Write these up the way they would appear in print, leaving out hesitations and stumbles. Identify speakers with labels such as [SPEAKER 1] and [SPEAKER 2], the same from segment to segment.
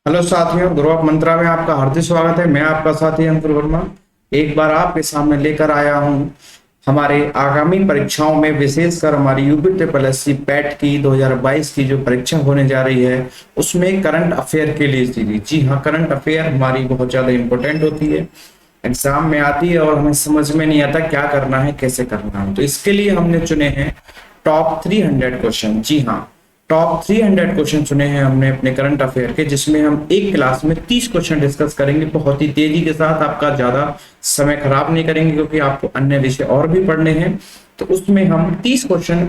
[SPEAKER 1] Hello साथियों, ध्रुव of मंत्रा में आपका हार्दिक स्वागत है। मैं आपका साथी अंकुर वर्मा एक बार आपके सामने लेकर आया हूं हमारे आगामी परीक्षाओं में, विशेषकर हमारी यूपी ट्रिपल एससी पैट की 2022 की जो परीक्षा होने जा रही है उसमें करंट अफेयर के लिए सीरीज। जी हाँ, करंट अफेयर हमारी बहुत ज्यादा इंपॉर्टेंट होती है, एग्जाम में आती है और हमें समझ में नहीं आता क्या करना है, कैसे करना है। तो इसके लिए हमने चुने हैं टॉप 300 क्वेश्चन। जी हाँ, टॉप 300 क्वेश्चन चुने हैं हमने अपने करंट अफेयर के, जिसमें हम एक क्लास में 30 क्वेश्चन डिस्कस करेंगे बहुत ही तेजी के साथ। आपका ज्यादा समय खराब नहीं करेंगे क्योंकि आपको अन्य विषय और भी पढ़ने हैं। तो उसमें हम 30 क्वेश्चन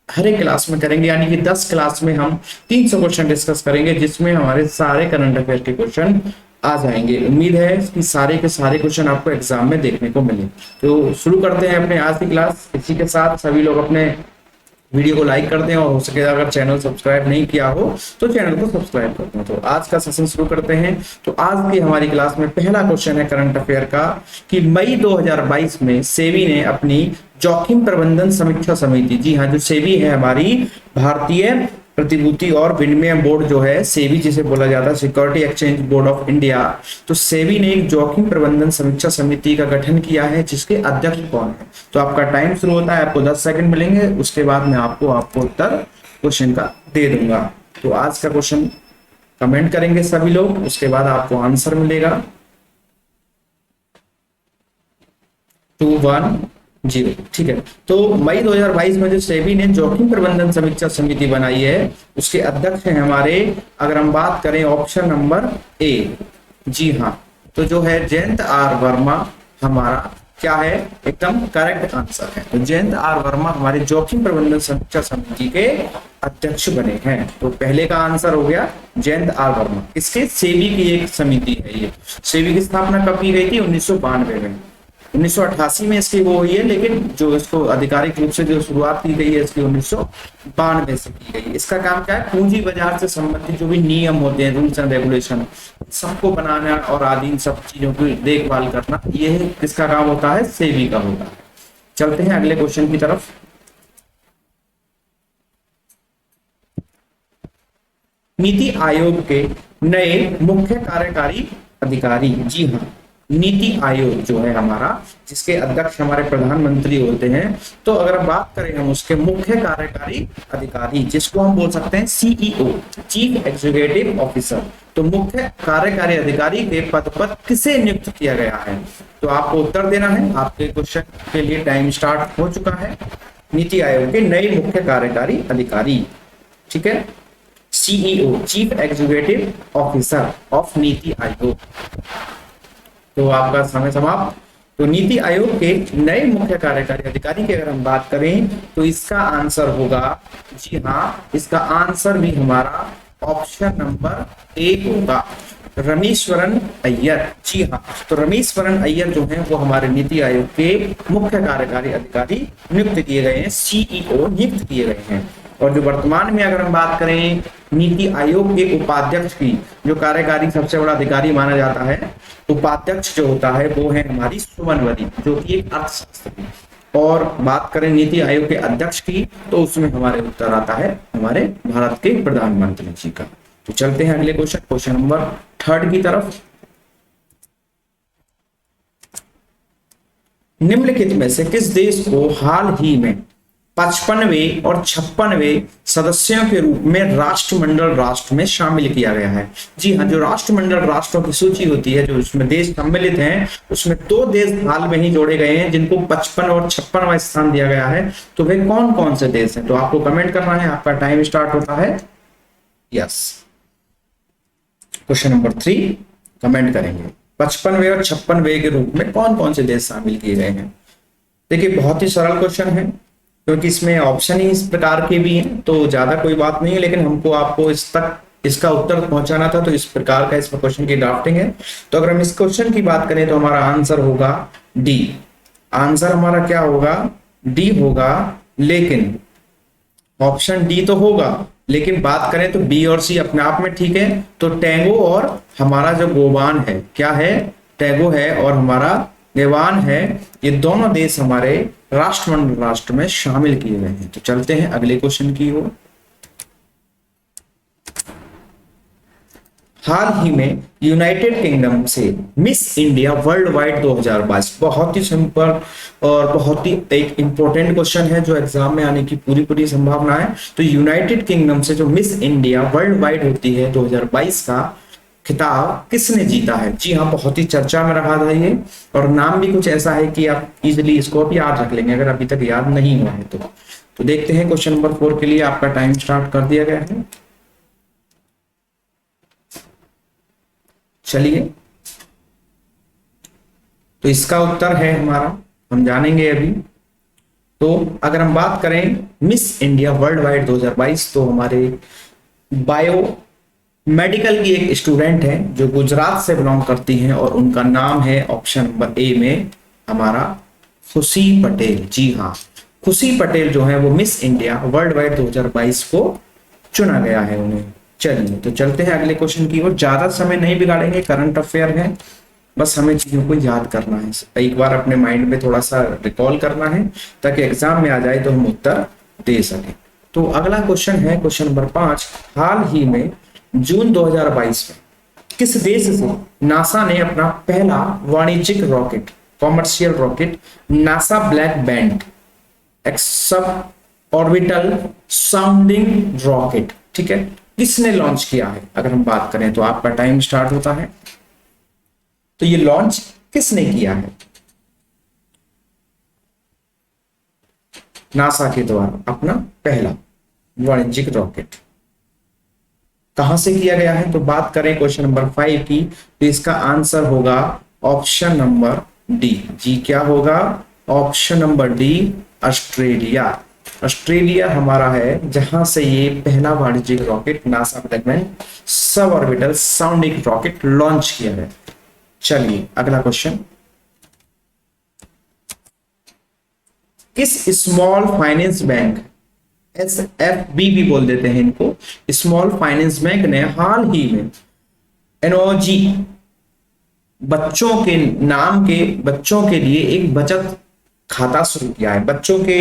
[SPEAKER 1] हर एक क्लास में करेंगे, यानी कि 10 क्लास में हम 300 क्वेश्चन डिस्कस करेंगे, जिसमें हमारे सारे करंट अफेयर के क्वेश्चन आ जाएंगे। उम्मीद है कि सारे के सारे क्वेश्चन आपको एग्जाम में देखने को मिले। तो शुरू करते हैं अपने आज की क्लास। इसी के साथ सभी लोग अपने वीडियो को लाइक कर दें और हो सके अगर चैनल सब्सक्राइब नहीं किया हो तो चैनल को सब्सक्राइब कर दें। तो आज का सेशन शुरू करते हैं। तो आज की हमारी क्लास में पहला क्वेश्चन है करंट अफेयर का कि मई 2022 में सेबी ने अपनी जोखिम प्रबंधन समीक्षा समिति, जी हाँ, जो सेबी है हमारी भारतीय प्रतिभूति और विनिमय बोर्ड, जो है सेबी जिसे बोला जाता है, security exchange board of India. तो सेबी ने एक जोखिम प्रबंधन समीक्षा समिति का गठन किया है, जिसके अध्यक्ष कौन है। तो आपका टाइम शुरू होता है, आपको 10 सेकंड मिलेंगे, उसके बाद मैं आपको उत्तर क्वेश्चन का दे दूंगा। तो आज का क्वेश्चन कमेंट करेंगे सभी लोग, उसके बाद आपको आंसर मिलेगा। 210, ठीक है। तो मई 2022 में जो सेबी ने जोखिम प्रबंधन समीक्षा समिति बनाई है, उसके अध्यक्ष हैं हमारे, अगर हम बात करें ऑप्शन नंबर ए, जी हाँ, तो जो है जयंत आर वर्मा हमारा क्या है, एकदम करेक्ट आंसर है। तो जयंत आर वर्मा हमारे जोखिम प्रबंधन समीक्षा समिति के अध्यक्ष बने हैं। तो पहले का आंसर हो गया जयंत आर वर्मा। इसके सेबी की एक समिति है ये। सेबी की स्थापना कब की गई थी? 1992 में। 1988 में इसकी वो हुई है, लेकिन जो इसको आधिकारिक रूप से जो शुरुआत की गई है इसकी 1992 से की गई। इसका काम क्या है? पूंजी बाजार से संबंधित जो भी नियम होते हैं, रूल्स एंड रेगुलेशन, सबको बनाना और आदि सब चीजों की देखभाल करना, ये किसका काम होता है? सेबी का होता है। चलते हैं अगले क्वेश्चन की तरफ। नीति आयोग के नए मुख्य कार्यकारी अधिकारी, जी हाँ, नीति आयोग जो है हमारा, जिसके अध्यक्ष हमारे प्रधानमंत्री होते हैं। तो अगर बात करें हम उसके मुख्य कार्यकारी अधिकारी, जिसको हम बोल सकते हैं सीईओ, चीफ एग्जीक्यूटिव ऑफिसर, तो मुख्य कार्यकारी अधिकारी के पद पर किसे नियुक्त किया गया है? तो आपको उत्तर देना है। आपके क्वेश्चन के लिए टाइम स्टार्ट हो चुका है। नीति आयोग के नए मुख्य कार्यकारी अधिकारी, ठीक है, CEO, chief executive officer of NITI Aayog. तो आपका समय समाप्त। तो नीति आयोग के नए मुख्य कार्यकारी अधिकारी की अगर हम बात करें तो इसका आंसर होगा, जी हाँ, इसका आंसर भी हमारा ऑप्शन नंबर ए होगा, रमेश्वरन अय्यर। जी हाँ, तो रमेश्वरन अय्यर जो है वो हमारे नीति आयोग के मुख्य कार्यकारी अधिकारी नियुक्त किए गए हैं, सीईओ नियुक्त किए गए हैं। और जो वर्तमान में अगर हम बात करें नीति आयोग के उपाध्यक्ष की, जो कार्यकारी सबसे बड़ा अधिकारी माना जाता है, उपाध्यक्ष जो होता है वो है हमारी सुमनवती, जो कि एक अर्थशास्त्री। और बात करें नीति आयोग के अध्यक्ष की, तो उसमें हमारे उत्तर आता है हमारे भारत के प्रधानमंत्री जी का। तो चलते हैं अगले क्वेश्चन, क्वेश्चन नंबर 3 की तरफ। निम्नलिखित में से किस देश को हाल ही में 55वें और 56वें सदस्यों के रूप में राष्ट्रमंडल राष्ट्र में शामिल किया गया है? जी हाँ, जो राष्ट्रमंडल राष्ट्रों की सूची होती है, जो उसमें देश सम्मिलित हैं, उसमें 2 देश हाल में ही जोड़े गए हैं जिनको 55 और 56वां स्थान दिया गया है। तो वे कौन कौन से देश हैं? तो आपको कमेंट करना है। आपका टाइम स्टार्ट होता है। यस, क्वेश्चन नंबर 3 कमेंट करेंगे। 55वें और 56वें के रूप में कौन कौन से देश शामिल किए गए हैं? देखिए, बहुत ही सरल क्वेश्चन है, क्योंकि इसमें ऑप्शन ही इस प्रकार के भी हैं, तो ज्यादा कोई बात नहीं है, लेकिन हमको आपको इस तक इसका उत्तर पहुंचाना था, तो इस प्रकार का इसमें क्वेश्चन की ड्राफ्टिंग है। तो अगर हम इस क्वेश्चन की बात करें तो हमारा आंसर होगा डी। आंसर हमारा क्या होगा? डी होगा। लेकिन ऑप्शन डी तो होगा, लेकिन बात करें तो बी और सी अपने आप में ठीक है। तो टैंगो और हमारा जो गोवान है, क्या है? टैगो है और हमारा गैवान है, ये दोनों देश हमारे राष्ट्रमंडल राष्ट्र में शामिल किए गए हैं। तो चलते हैं अगले क्वेश्चन की ओर। हाल ही में यूनाइटेड किंगडम से मिस इंडिया वर्ल्ड वाइड 2022, बहुत ही सिंपल और बहुत ही एक इंपॉर्टेंट क्वेश्चन है जो एग्जाम में आने की पूरी पूरी संभावना है। तो यूनाइटेड किंगडम से जो मिस इंडिया वर्ल्ड वाइड होती है 2022 का खिताब किसने जीता है? जी हाँ, बहुत ही चर्चा में रहा था ये, और नाम भी कुछ ऐसा है कि आप इजिली इसको भी याद रख लेंगे अगर अभी तक याद नहीं हुआ है तो देखते हैं क्वेश्चन नंबर 4 के लिए आपका टाइम स्टार्ट कर दिया गया है। चलिए, तो इसका उत्तर है हमारा, हम जानेंगे अभी। तो अगर हम बात करें मिस इंडिया वर्ल्ड वाइड 2022, तो हमारे बायो मेडिकल की एक स्टूडेंट है जो गुजरात से बिलोंग करती हैं और उनका नाम है ऑप्शन नंबर ए में हमारा खुशी पटेल। जी हाँ, खुशी पटेल जो है वो मिस इंडिया वर्ल्ड वाइड 2022 को चुना गया है उन्हें। चलिए, तो चलते हैं अगले क्वेश्चन की ओर। ज्यादा समय नहीं बिगाड़ेंगे, करंट अफेयर है, बस हमें चीजों को याद करना है, एक बार अपने माइंड में थोड़ा सा रिकॉल करना है ताकि एग्जाम में आ जाए तो हम उत्तर दे सकें। तो अगला क्वेश्चन है क्वेश्चन नंबर 5। हाल ही में जून 2022 में किस देश से नासा ने अपना पहला वाणिज्यिक rocket, commercial rocket NASA black band sub orbital sounding rocket, ठीक है, किसने लॉन्च किया है? अगर हम बात करें तो आपका टाइम स्टार्ट होता है। तो ये लॉन्च किसने किया है? नासा के द्वारा अपना पहला वाणिज्यिक रॉकेट कहां से किया गया है? तो बात करें क्वेश्चन नंबर 5 की, तो इसका आंसर होगा ऑप्शन नंबर डी। जी क्या होगा? Option number D, Australia. Australia हमारा है जहां से ये पहला वाणिज्यिक rocket NASA black band sub orbital sounding rocket launch किया है। चलिए अगला क्वेश्चन, किस स्मॉल फाइनेंस बैंक, SFB भी बोल देते हैं इनको, स्मॉल फाइनेंस बैंक ने हाल ही में एनओजी बच्चों के नाम के बच्चों के लिए एक बचत खाता शुरू किया है? बच्चों के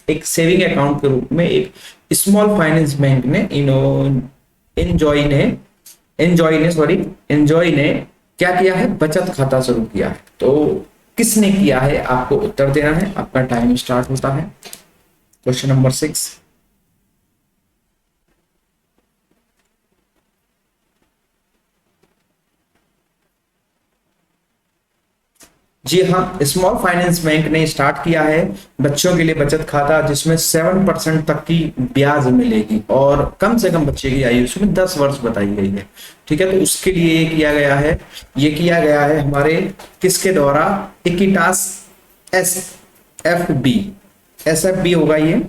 [SPEAKER 1] एक सेविंग अकाउंट के रूप में एक स्मॉल फाइनेंस बैंक ने एंजॉय ने क्या किया है? बचत खाता शुरू किया है। तो किसने किया है? आपको उत्तर देना है, आपका टाइम स्टार्ट होता है। Question number 6। जी हाँ, स्मॉल फाइनेंस बैंक ने स्टार्ट किया है बच्चों के लिए बचत खाता जिसमें 7% तक की ब्याज मिलेगी और कम से कम बच्चे की आयु उसमें 10 वर्ष बताई गई है, ठीक है। तो उसके लिए ये किया गया है हमारे किसके द्वारा? इक्विटास SFB होगा ये,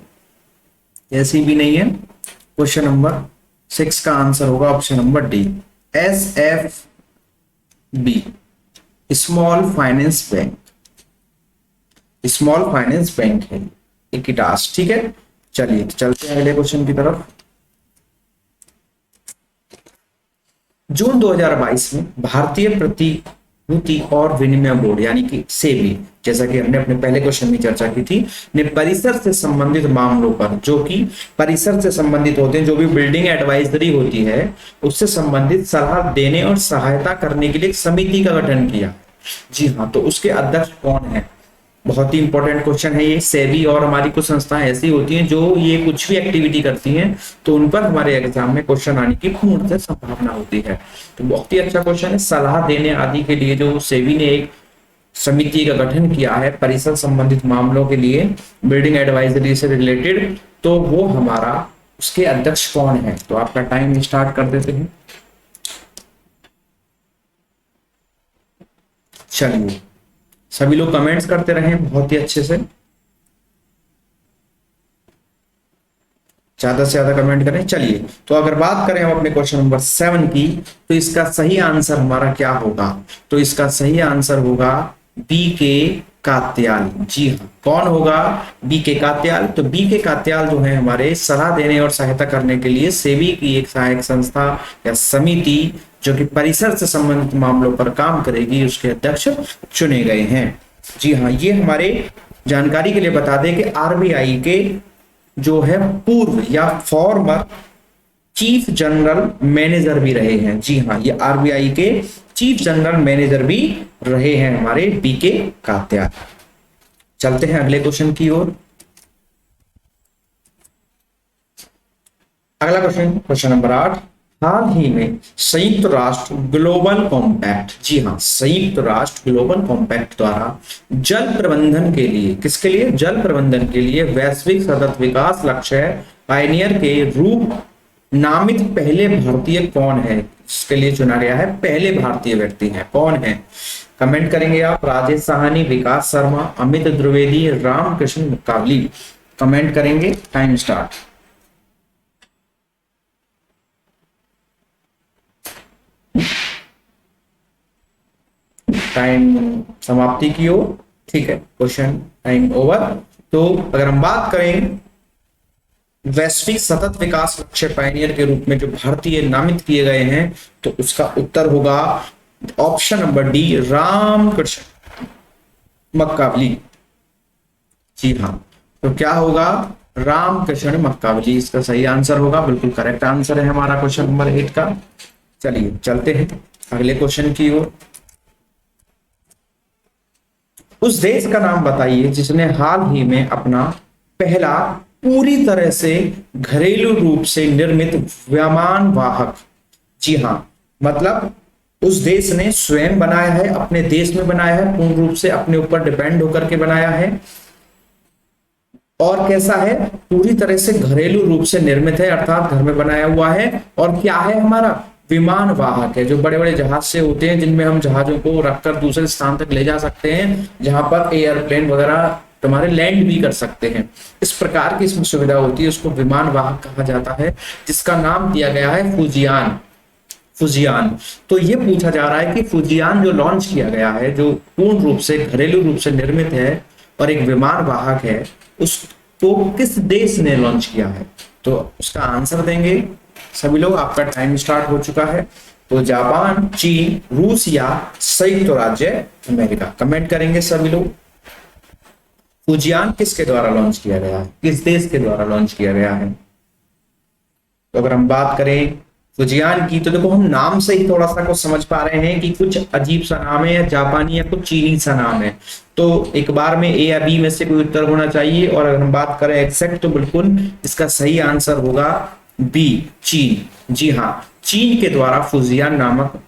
[SPEAKER 1] ऐसी भी नहीं है। क्वेश्चन नंबर 6 का आंसर होगा option number D, SFB, small finance bank है इक्विटास, ठीक है। चलिए तो चलते हैं अगले क्वेश्चन की तरफ। जून 2022 में भारतीय प्रतिभूति और विनिमय बोर्ड यानी कि सेबी, जैसा कि हमने अपने पहले क्वेश्चन में चर्चा की थी, ने परिसर से संबंधित मामलों पर, जो कि परिसर से संबंधित होते हैं, जो भी बिल्डिंग एडवाइजरी होती है उससे संबंधित सलाह देने और सहायता करने के लिए एक समिति का गठन किया। जी हाँ, तो उसके अध्यक्ष कौन है? बहुत ही इंपॉर्टेंट क्वेश्चन है ये। सेबी और हमारी कुछ संस्थाएं ऐसी होती हैं जो ये कुछ भी एक्टिविटी करती हैं तो उन पर हमारे एग्जाम में क्वेश्चन आने की पूर्णतः संभावना होती है। तो बहुत ही अच्छा क्वेश्चन है। सलाह देने आदि के लिए जो सेबी ने एक समिति का गठन किया है परिसर संबंधित मामलों के लिए, बिल्डिंग एडवाइजरी से रिलेटेड, तो वो हमारा उसके अध्यक्ष कौन है? तो आपका टाइम स्टार्ट कर देते हैं। चलिए सभी लोग कमेंट्स करते रहें बहुत ही अच्छे से, ज्यादा से ज्यादा कमेंट करें। चलिए तो अगर बात करें हम अपने क्वेश्चन नंबर 7 की, तो इसका सही आंसर हमारा क्या होगा? तो इसका सही आंसर होगा BK कात्याल। जी हाँ, कौन होगा? BK कात्याल। तो BK कात्याल जो है हमारे सलाह देने और सहायता करने के लिए सेबी की एक सहायक संस्था या समिति जो कि परिसर से संबंधित मामलों पर काम करेगी, उसके अध्यक्ष चुने गए हैं। जी हाँ, ये हमारे जानकारी के लिए बता दें कि RBI के जो है पूर्व या फॉर्मर चीफ जनरल मैनेजर भी रहे हैं। जी हाँ, ये आरबीआई के चीफ जनरल मैनेजर भी रहे हैं हमारे बीके कात्याल। चलते हैं अगले क्वेश्चन की ओर। अगला क्वेश्चन, क्वेश्चन नंबर 8, हाल ही में संयुक्त राष्ट्र ग्लोबल कॉम्पैक्ट, जी हाँ, संयुक्त राष्ट्र ग्लोबल कॉम्पैक्ट द्वारा जल प्रबंधन के लिए, किसके लिए, जल प्रबंधन के लिए वैश्विक सतत विकास लक्ष्य पायनियर के रूप नामित पहले भारतीय कौन है, इसके लिए चुना गया है, पहले भारतीय व्यक्ति है, कौन है? कमेंट करेंगे आप। राजेश साहनी, विकास शर्मा, अमित द्विवेदी, रामकृष्ण मुक्काबली। कमेंट करेंगे। Time start. टाइम समाप्ति की ओर। ठीक है, क्वेश्चन टाइम ओवर। तो अगर हम बात करें वैश्विक सतत विकास लक्ष्य पायनियर के रूप में जो भारतीय नामित किए गए हैं, तो उसका उत्तर होगा ऑप्शन नंबर डी, रामकृष्ण मक्काबली। जी हाँ, तो क्या होगा, रामकृष्ण मक्काबली इसका सही आंसर होगा, बिल्कुल करेक्ट आंसर है हमारा क्वेश्चन नंबर 8 का। चलिए चलते हैं अगले क्वेश्चन की ओर। उस देश का नाम बताइए जिसने हाल ही में अपना पहला पूरी तरह से घरेलू रूप से निर्मित विमान वाहक, जी हाँ, मतलब उस देश ने स्वयं बनाया है, अपने देश में बनाया है, पूर्ण रूप से अपने ऊपर डिपेंड होकर के बनाया है, और कैसा है, पूरी तरह से घरेलू रूप से निर्मित है, अर्थात घर में बनाया हुआ है, और क्या है, हमारा विमान वाहक है, जो बड़े बड़े जहाज से होते हैं जिनमें हम जहाजों को रखकर दूसरे स्थान तक ले जा सकते हैं, जहां पर एयरप्लेन वगैरह तुम्हारे लैंड भी कर सकते हैं। इस प्रकार की इसमें सुविधा होती है, उसको विमान वाहक कहा जाता है, जिसका नाम दिया गया है फुजियान। फुजियान। तो ये पूछा जा रहा है कि फुजियान जो लॉन्च किया गया है, जो पूर्ण रूप से घरेलू रूप से निर्मित है और एक विमान वाहक है, उसको किस देश ने लॉन्च किया है? तो उसका आंसर देंगे सभी लोग। आपका टाइम स्टार्ट हो चुका है। तो जापान, चीन, रूस या संयुक्त राज्य अमेरिका। कमेंट करेंगे सभी लोग। फुजियान किसके द्वारा लॉन्च किया गया है, किस देश के द्वारा लॉन्च किया गया है? तो अगर हम बात करें फुजियान की, तो देखो हम नाम से ही थोड़ा सा कुछ समझ पा रहे हैं कि कुछ अजीब सा नाम है, या जापानी या कुछ चीनी सा नाम है। तो एक बार में ए या बी में से कोई उत्तर होना चाहिए। और अगर हम बात करें एग्जैक्ट, तो बिल्कुल इसका सही आंसर होगा बी, चीन। जी हाँ, चीन के द्वारा फुजियान नामक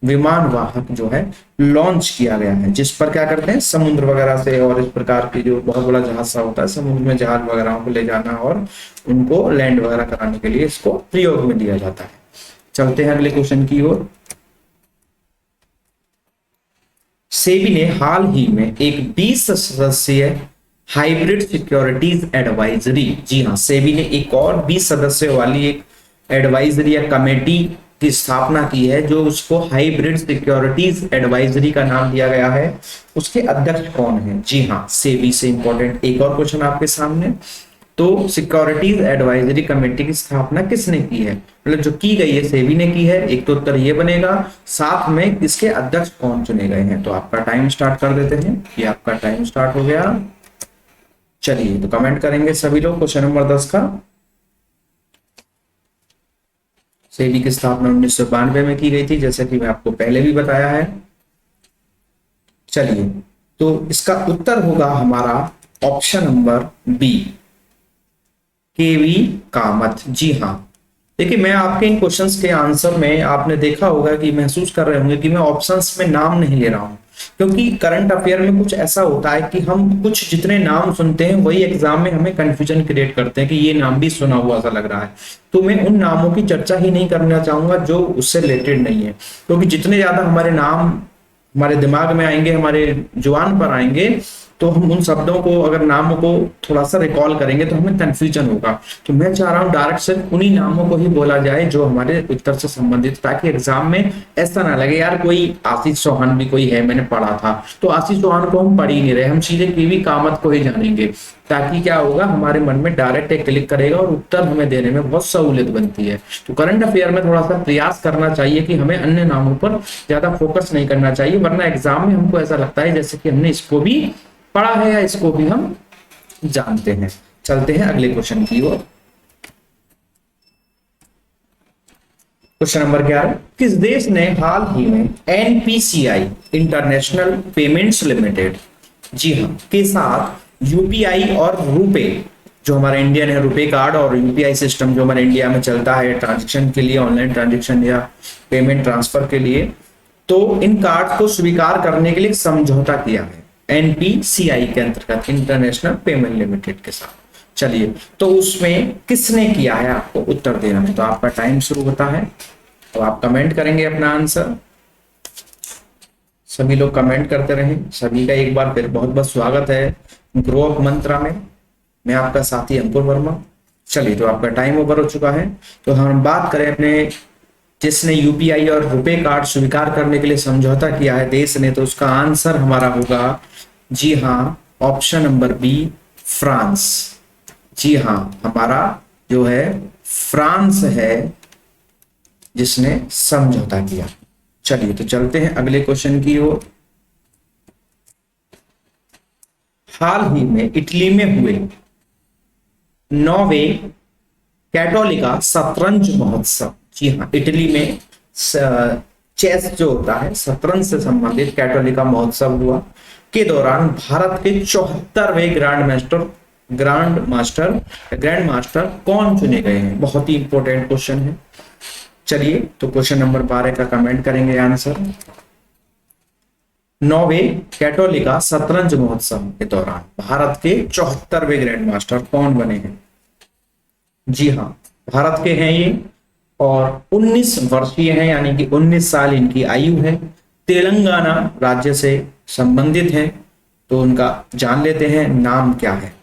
[SPEAKER 1] विमान वाहक जो है लॉन्च किया गया है, जिस पर क्या करते हैं, समुद्र वगैरह से और इस प्रकार की जो बहुत बड़ा जहाज सा होता है, समुद्र में जहाज वगैरह को ले जाना और उनको लैंड वगैरह कराने के लिए इसको प्रयोग में लिया जाता है। चलते हैं अगले क्वेश्चन की ओर। सेबी ने हाल ही में एक 20 सदस्यीय हाइब्रिड सिक्योरिटीज एडवाइजरी, जी हाँ, सेबी ने एक और 20 सदस्यों वाली एक एडवाइजरी या कमेटी की स्थापना की है, जो उसको हाइब्रिड सिक्योरिटीज एडवाइजरी का नाम दिया गया है। उसके अध्यक्ष कौन है? जी हाँ, सेबी से इंपॉर्टेंट एक और क्वेश्चन आपके सामने। तो सिक्योरिटीज एडवाइजरी कमेटी की स्थापना किसने की है, मतलब जो की गई है सेबी ने की है, एक तो उत्तर ये बनेगा। साथ में इसके अध्यक्ष कौन चुने गए हैं? तो आपका टाइम स्टार्ट कर देते हैं। ये आपका टाइम स्टार्ट हो गया। चलिए, तो कमेंट करेंगे सभी लोग क्वेश्चन नंबर 10 का। सेबी की स्थापना 1992 में की गई थी, जैसे कि मैं आपको पहले भी बताया है। चलिए, तो इसका उत्तर होगा हमारा ऑप्शन नंबर बी, केवी कामत। जी हाँ, देखिए मैं आपके इन क्वेश्चंस के आंसर में आपने देखा होगा कि महसूस कर रहे होंगे कि मैं ऑप्शंस में नाम नहीं ले रहा हूं, क्योंकि करंट अफेयर में कुछ ऐसा होता है कि हम कुछ जितने नाम सुनते हैं वही एग्जाम में हमें कंफ्यूजन क्रिएट करते हैं कि ये नाम भी सुना हुआ सा लग रहा है। तो मैं उन नामों की चर्चा ही नहीं करना चाहूंगा जो उससे रिलेटेड नहीं है, क्योंकि जितने ज्यादा हमारे नाम हमारे दिमाग में आएंगे, हमारे जुबान पर आएंगे, तो हम उन शब्दों को, अगर नामों को थोड़ा सा रिकॉल करेंगे तो हमें कंफ्यूजन होगा। तो मैं चाह रहा हूँ डायरेक्ट सिर्फ उन्हीं नामों को ही बोला जाए जो हमारे उत्तर से संबंधित, ताकि एग्जाम में ऐसा ना लगे यार कोई आशीष चौहान भी कोई है मैंने पढ़ा था, तो आशीष चौहान को हम पढ़ ही नहीं रहे, हम सीधे केवी कामत को ही जानेंगे। ताकि क्या होगा, हमारे मन में डायरेक्ट एक क्लिक करेगा और उत्तर हमें देने में बहुत सहूलियत बनती है। तो करंट अफेयर में थोड़ा सा प्रयास करना चाहिए कि हमें अन्य नामों पर ज्यादा फोकस नहीं करना चाहिए, वरना एग्जाम में हमको ऐसा लगता है जैसे कि हमने इसको भी पढ़ा है या इसको भी हम जानते हैं। चलते हैं अगले क्वेश्चन की ओर। क्वेश्चन नंबर 11, किस देश ने हाल ही में एनपीसीआई इंटरनेशनल पेमेंट्स लिमिटेड जी हाँ के साथ यूपीआई और रुपे, जो हमारा इंडियन है रुपे कार्ड और यूपीआई सिस्टम जो हमारे इंडिया में चलता है ट्रांजेक्शन के लिए, ऑनलाइन ट्रांजेक्शन या पेमेंट ट्रांसफर के लिए, तो इन कार्ड को स्वीकार करने के लिए समझौता किया है एनपीसीआई के अंतर्गत, इंटरनेशनल पेमेंट लिमिटेड के साथ। चलिए, तो उसमें किसने किया है आपको उत्तर देना है। तो आपका टाइम शुरू होता है, तो आप कमेंट करेंगे अपना आंसर। सभी लोग कमेंट करते रहें। सभी का एक बार फिर बहुत बहुत स्वागत है ग्रो अप मंत्रा में। मैं आपका साथी अंकुर वर्मा। चलिए, तो आपका टाइम ओवर हो चुका है। तो हम बात करें अपने जिसने यूपीआई और रुपए कार्ड स्वीकार करने के लिए समझौता किया है देश ने, तो उसका आंसर हमारा होगा जी हाँ ऑप्शन नंबर बी, फ्रांस। जी हाँ, हमारा जो है फ्रांस है जिसने समझौता किया। चलिए, तो चलते हैं अगले क्वेश्चन की ओर। हाल ही में इटली में हुए 9वें कैटोलिका शतरंज महोत्सव, जी हाँ इटली में चेस जो होता है शतरंज से संबंधित कैटोलिका महोत्सव हुआ, के दौरान भारत के 74वें ग्रैंड मास्टर कौन चुने गए हैं। बहुत ही इंपॉर्टेंट क्वेश्चन है। चलिए, तो क्वेश्चन नंबर 12 का कमेंट करेंगे आंसर। 9वें कैटोलिका शतरंज महोत्सव के दौरान भारत के 74वें ग्रैंड मास्टर कौन बने हैं। जी हाँ, भारत के हैं ये और 19 वर्षीय हैं, यानी कि 19 साल इनकी आयु है। तेलंगाना राज्य से संबंधित है। तो उनका जान लेते हैं नाम क्या है।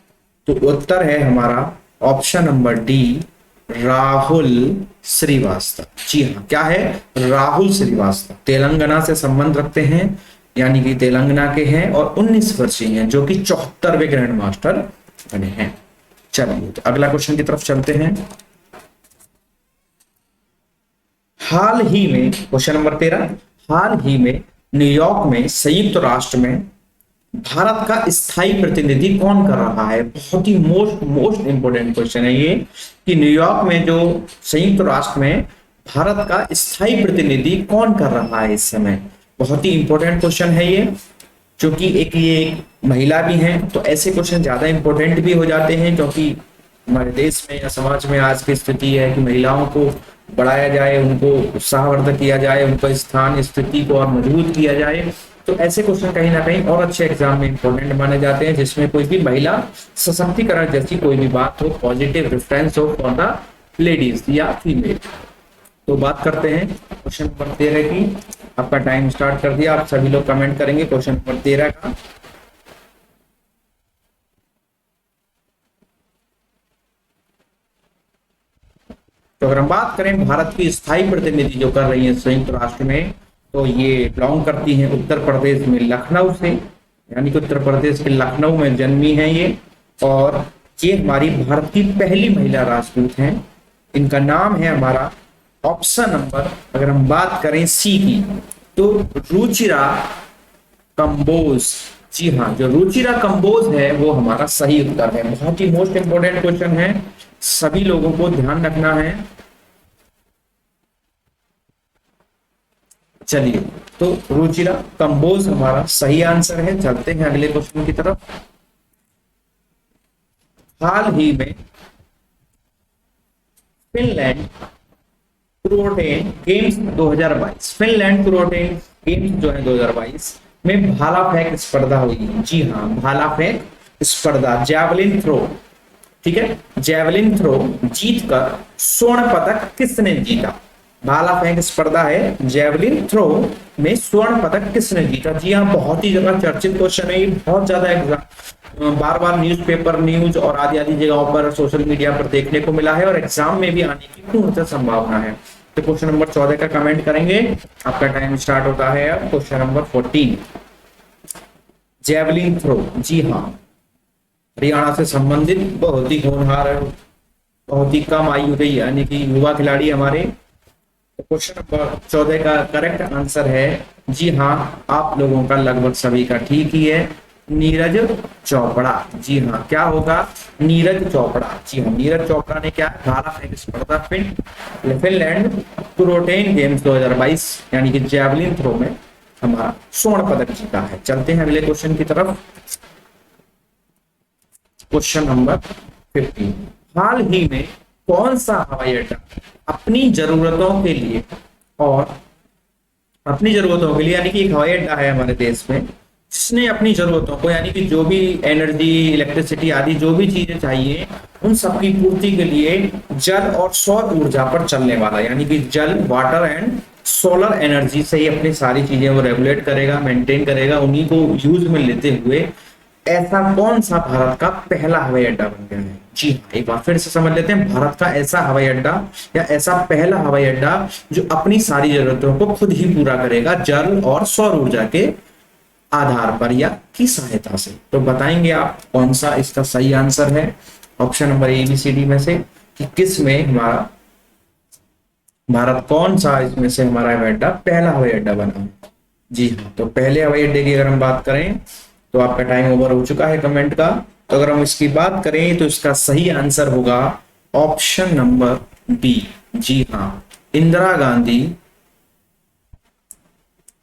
[SPEAKER 1] तो उत्तर है हमारा option number D, Rahul Shrivastava. जी हाँ, क्या है, राहुल श्रीवास्तव तेलंगाना से संबंध रखते हैं, यानी कि तेलंगाना के हैं और 19 वर्षीय हैं, जो कि 74वें ग्रैंड मास्टर बने हैं। चलिए, तो अगला क्वेश्चन की तरफ चलते हैं। हाल ही में क्वेश्चन नंबर 13, हाल ही में न्यूयॉर्क में संयुक्त राष्ट्र में भारत का स्थायी प्रतिनिधि कौन कर रहा है। बहुत ही मोस्ट इंपोर्टेंट क्वेश्चन है ये, कि न्यूयॉर्क में जो संयुक्त राष्ट्र में भारत का स्थायी प्रतिनिधि कौन कर रहा है इस समय। बहुत ही इंपॉर्टेंट क्वेश्चन है ये, क्योंकि ये महिला भी हैं, तो ऐसे क्वेश्चन ज्यादा इंपॉर्टेंट भी हो जाते हैं, क्योंकि हमारे देश में या समाज में आज की स्थिति है कि महिलाओं को बढ़ाया जाए, उनको उत्साहवर्धक किया जाए, उनको स्थान स्थिति को और मजबूत किया जाए। तो ऐसे क्वेश्चन कहीं ना कहीं और अच्छे एग्जाम में इंपॉर्टेंट माने जाते हैं, जिसमें कोई भी महिला सशक्तिकरण जैसी कोई भी बात हो, पॉजिटिव रेफरेंस हो फॉर द लेडीज या फीमेल। तो बात करते हैं क्वेश्चन नंबर 13 की। आपका टाइम स्टार्ट कर दिया, आप सभी लोग कमेंट करेंगे क्वेश्चन नंबर 13 का। तो अगर हम बात करें भारत की स्थायी प्रतिनिधि जो कर रही है संयुक्त राष्ट्र में, तो ये बिलोंग करती हैं उत्तर प्रदेश में लखनऊ से, यानी कि उत्तर प्रदेश के लखनऊ में जन्मी है ये, और ये हमारी भारत की पहली महिला राजदूत हैं। इनका नाम है हमारा ऑप्शन नंबर, अगर हम बात करें सी की, तो रुचिरा कंबोज। जी हाँ, जो रुचिरा कंबोज है वो हमारा सही उत्तर है। बहुत ही मोस्ट इंपोर्टेंट क्वेश्चन है, सभी लोगों को ध्यान रखना है। चलिए, तो रुचिरा कंबोज हमारा सही आंसर है। चलते हैं अगले क्वेश्चन की तरफ। हाल ही में फिनलैंड क्रोटेन गेम्स 2022, फिनलैंड क्रोटेन गेम्स जो है 2022 में भाला फेंक स्पर्धा हुई है। जी हाँ, भाला फेंक स्पर्धा, जैवलिन थ्रो, ठीक है, जैवलिन थ्रो जीतकर स्वर्ण पदक किसने जीता। भाला फेंक स्पर्धा है, जैवलिन थ्रो में स्वर्ण पदक किसने जीता। जी हाँ, बहुत ही ज्यादा चर्चित क्वेश्चन है ये, बहुत ज्यादा एग्जाम बार बार न्यूज़पेपर न्यूज और आदि आदि जगहों पर सोशल मीडिया पर देखने को मिला है और एग्जाम में भी आने की पूर्ण संभावना है। तो क्वेश्चन नंबर 14 का कमेंट करेंगे। आपका टाइम स्टार्ट होता है अब। क्वेश्चन नंबर 14, जैवलिन थ्रो, जी हाँ हरियाणा से संबंधित बहुत ही होनहार, बहुत ही कम आयु के यानी कि युवा खिलाड़ी हमारे। तो क्वेश्चन नंबर 14 का करेक्ट आंसर है, जी हाँ आप लोगों का लगभग सभी का ठीक ही है, नीरज चोपड़ा। जी हाँ, क्या होगा? नीरज चोपड़ा। जी हाँ, नीरज चोपड़ा ने क्या भाला फेंक स्पर्धा फिनलैंड क्रोटेन गेम्स 2022 यानी कि जैवलिन थ्रो में हमारा स्वर्ण पदक जीता है। चलते हैं अगले क्वेश्चन की तरफ। Question number 15। हाल ही में कौन सा हवाई अड्डा अपनी जरूरतों के लिए और अपनी जरूरतों के लिए यानी कि एक हवाई अड्डा है हमारे देश में जिसने अपनी जरूरतों को यानी कि जो भी एनर्जी, इलेक्ट्रिसिटी आदि जो भी चीजें चाहिए उन सबकी पूर्ति के लिए जल और सौर ऊर्जा पर चलने वाला, यानी कि जल, वाटर एंड सोलर एनर्जी से ही अपनी सारी चीजें वो रेगुलेट करेगा, मेंटेन करेगा, उन्हीं को यूज में लेते हुए ऐसा कौन सा भारत का पहला हवाई अड्डा बन गया है? जी हाँ, एक बार फिर से समझ लेते हैं। भारत का ऐसा हवाई अड्डा या ऐसा पहला हवाई अड्डा जो अपनी सारी जरूरतों को खुद ही पूरा करेगा जल और सौर ऊर्जा के आधार पर या की सहायता से। तो बताएंगे आप कौन सा इसका सही आंसर है ऑप्शन नंबर ABCD में से कि किस में हमारा भारत कौन सा इसमें से हमारा हवाई अड्डा पहला हवाई अड्डा बना है? जी हाँ, तो पहले हवाई अड्डे की अगर हम बात करें तो आपका टाइम ओवर हो चुका है कमेंट का। तो अगर हम इसकी बात करें तो इसका सही आंसर होगा ऑप्शन नंबर बी। जी हाँ, इंदिरा गांधी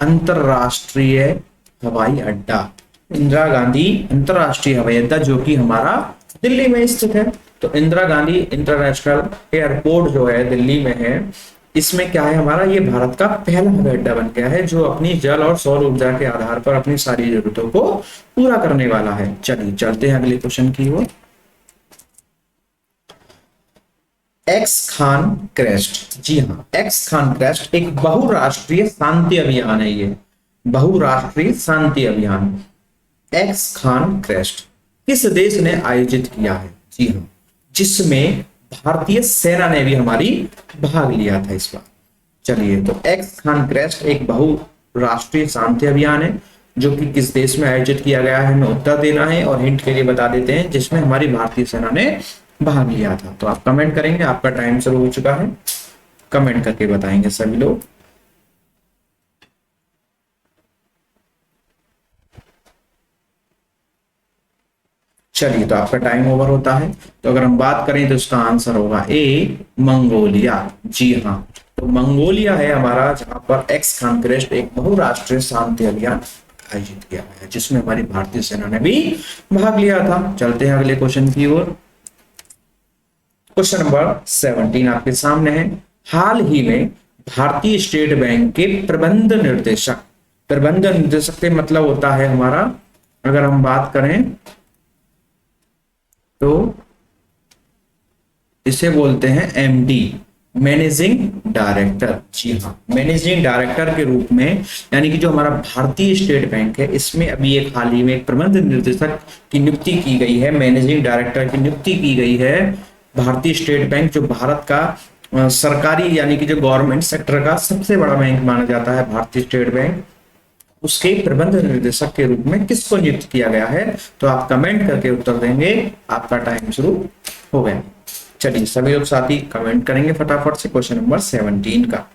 [SPEAKER 1] अंतरराष्ट्रीय हवाई अड्डा। इंदिरा गांधी अंतरराष्ट्रीय हवाई अड्डा जो कि हमारा दिल्ली में स्थित है। तो इंदिरा गांधी इंटरनेशनल एयरपोर्ट जो है दिल्ली में है, इसमें क्या है हमारा, ये भारत का पहला हवाई अड्डा बन गया है जो अपनी जल और सौर ऊर्जा के आधार पर अपनी सारी जरूरतों को पूरा करने वाला है। चलिए चलते हैं अगले क्वेश्चन की ओर। एक्स खान क्रेस्ट। जी हाँ, एक्स खान क्रेस्ट एक बहुराष्ट्रीय शांति अभियान है। ये बहुराष्ट्रीय शांति अभियान एक्स खान क्रेस्ट किस देश ने आयोजित किया है? जी हाँ, जिसमें भारतीय सेना ने भी हमारी भाग लिया था इस बार। चलिए, तो एक्स खान क्रेस्ट एक बहुराष्ट्रीय शांति अभियान है जो कि किस देश में आयोजित किया गया है, हमें उत्तर देना है और हिंट के लिए बता देते हैं जिसमें हमारी भारतीय सेना ने भाग लिया था। तो आप कमेंट करेंगे, आपका टाइम शुरू हो चुका है, कमेंट करके बताएंगे सभी लोग। चलिए, तो आपका टाइम ओवर होता है। तो अगर हम बात करें तो इसका आंसर होगा ए, मंगोलिया। जी हाँ, तो मंगोलिया है हमारा जहां पर एक्स खान क्रेस्ट एक बहुराष्ट्रीय शांति अभियान आयोजित किया गया जिसमें हमारी भारतीय सेना ने भी भाग लिया था। चलते हैं अगले क्वेश्चन की ओर। क्वेश्चन नंबर 17 आपके सामने है। हाल ही में भारतीय स्टेट बैंक के प्रबंध निर्देशक के मतलब होता है हमारा, अगर हम बात करें तो इसे बोलते हैं MD, मैनेजिंग डायरेक्टर। जी हाँ, मैनेजिंग डायरेक्टर के रूप में, यानी कि जो हमारा भारतीय स्टेट बैंक है इसमें अभी एक हाल ही में एक प्रबंध निर्देशक की नियुक्ति की गई है, मैनेजिंग डायरेक्टर की नियुक्ति की गई है। भारतीय स्टेट बैंक जो भारत का सरकारी यानी कि जो गवर्नमेंट सेक्टर का सबसे बड़ा बैंक माना जाता है भारतीय स्टेट बैंक, उसके प्रबंध निर्देशक के रूप में किसको नियुक्त किया गया है? तो आप कमेंट करके उत्तर देंगे, आपका टाइम शुरू हो गया। चलिए, सभी लोग साथी कमेंट करेंगे फटाफट से क्वेश्चन नंबर 17 का।